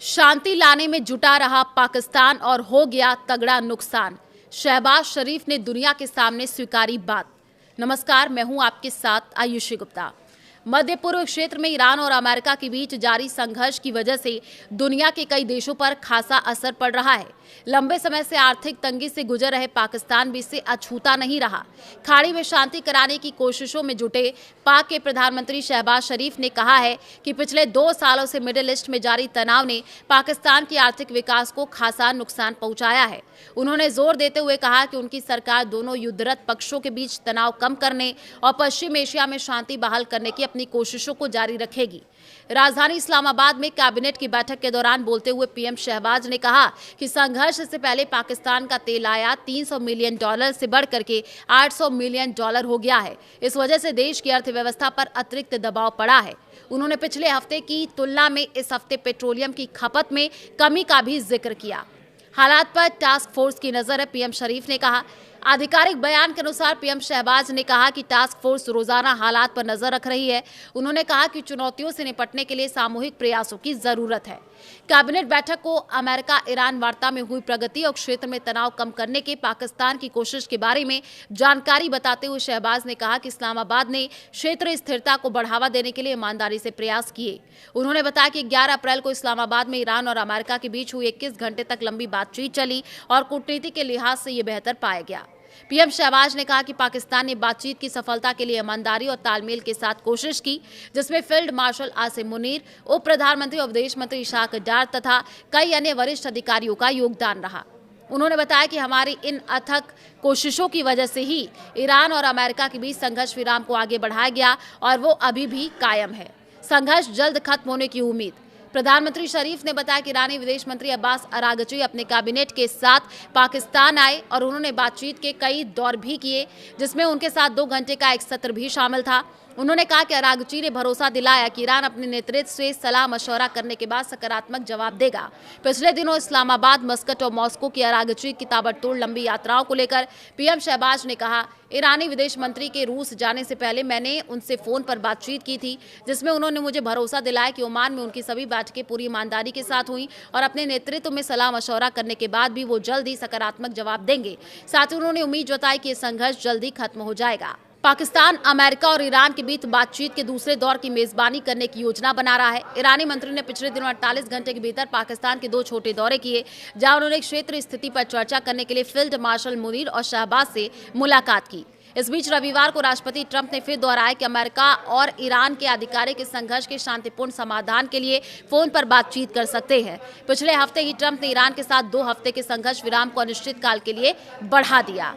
शांति लाने में जुटा रहा पाकिस्तान और हो गया तगड़ा नुकसान। शहबाज शरीफ ने दुनिया के सामने स्वीकारी बात। नमस्कार, मैं हूं आपके साथ आयुषी गुप्ता। मध्य पूर्व क्षेत्र में ईरान और अमेरिका के बीच जारी संघर्ष की वजह से दुनिया के कई देशों पर खासा असर पड़ रहा है। लंबे समय से आर्थिक तंगी से गुजर रहे पाकिस्तान भी इससे अछूता नहीं रहा। खाड़ी में शांति कराने की कोशिशों में जुटे पाक के प्रधानमंत्री शहबाज शरीफ ने कहा है कि पिछले 2 सालों से मिडिल ईस्ट में जारी तनाव ने पाकिस्तान के आर्थिक विकास को खासा नुकसान पहुंचाया है। उन्होंने जोर देते हुए कहा कि उनकी सरकार दोनों युद्धरत पक्षों के बीच तनाव कम करने और पश्चिम एशिया में शांति बहाल करने की अपनी कोशिशों को जारी रखेगी। राजधानी इस्लामाबाद में कैबिनेट की बैठक के दौरान बोलते हुए पीएम शहबाज ने कहा कि संघर्ष से पहले पाकिस्तान का तेल आयात $300 मिलियन से बढ़कर के $800 मिलियन हो गया है। इस वजह से देश की अर्थव्यवस्था पर अतिरिक्त दबाव पड़ा है। उन्होंने पिछले हफ्ते की तुलना में इस हफ्ते पेट्रोलियम की खपत में कमी का भी जिक्र किया। हालात पर टास्क फोर्स की नजर है, पीएम शरीफ ने कहा। आधिकारिक बयान के अनुसार पीएम शहबाज ने कहा कि टास्क फोर्स रोजाना हालात पर नजर रख रही है। उन्होंने कहा कि चुनौतियों से निपटने के लिए सामूहिक प्रयासों की जरूरत है। कैबिनेट बैठक को अमेरिका ईरान वार्ता में हुई प्रगति और क्षेत्र में तनाव कम करने के पाकिस्तान की कोशिश के बारे में जानकारी बताते हुए शहबाज ने कहा कि इस्लामाबाद ने क्षेत्रीय स्थिरता को बढ़ावा देने के लिए ईमानदारी से प्रयास किए। उन्होंने बताया कि 11 अप्रैल को इस्लामाबाद में ईरान और अमेरिका के बीच हुई 21 घंटे तक लंबी बातचीत चली और कूटनीति के लिहाज से ये बेहतर पाया गया। पीएम शहबाज ने कहा कि पाकिस्तान ने बातचीत की सफलता के लिए ईमानदारी और तालमेल के साथ कोशिश की, जिसमें फील्ड मार्शल आसिम मुनीर, उप प्रधानमंत्री और विदेश मंत्री इशाक डार तथा कई अन्य वरिष्ठ अधिकारियों का योगदान रहा। उन्होंने बताया कि हमारी इन अथक कोशिशों की वजह से ही ईरान और अमेरिका के बीच संघर्ष विराम को आगे बढ़ाया गया और वो अभी भी कायम है। संघर्ष जल्द खत्म होने की उम्मीद। प्रधानमंत्री शरीफ ने बताया कि ईरानी विदेश मंत्री अब्बास अरागची अपने कैबिनेट के साथ पाकिस्तान आए और उन्होंने बातचीत के कई दौर भी किए, जिसमें उनके साथ 2 घंटे का एक सत्र भी शामिल था। उन्होंने कहा कि अरागची ने भरोसा दिलाया कि ईरान अपने नेतृत्व से सलाह मशवरा करने के बाद सकारात्मक जवाब देगा। पिछले दिनों इस्लामाबाद, मस्कट और मॉस्को की अरागची की ताबड़तोड़ लंबी यात्राओं को लेकर पीएम शहबाज ने कहा, ईरानी विदेश मंत्री के रूस जाने से पहले मैंने उनसे फोन पर बातचीत की थी, जिसमें उन्होंने मुझे भरोसा दिलाया कि ओमान में उनकी सभी बैठकें पूरी ईमानदारी के साथ हुई और अपने नेतृत्व में सलाह मशवरा करने के बाद भी वो जल्द ही सकारात्मक जवाब देंगे। साथ ही उन्होंने उम्मीद जताई कि ये संघर्ष जल्द ही खत्म हो जाएगा। पाकिस्तान, अमेरिका और ईरान के बीच बातचीत के दूसरे दौर की मेजबानी करने की योजना बना रहा है। ईरानी मंत्री ने पिछले दिनों 48 घंटे के भीतर पाकिस्तान के 2 छोटे दौरे किए, जहां उन्होंने क्षेत्रीय स्थिति पर चर्चा करने के लिए फील्ड मार्शल मुनीर और शहबाज से मुलाकात की। इस बीच रविवार को राष्ट्रपति ट्रंप ने फिर दोहराया कि अमेरिका और ईरान के अधिकारी के संघर्ष के शांतिपूर्ण समाधान के लिए फोन पर बातचीत कर सकते हैं। पिछले हफ्ते ही ट्रंप ने ईरान के साथ 2 हफ्ते के संघर्ष विराम को अनिश्चितकाल के लिए बढ़ा दिया।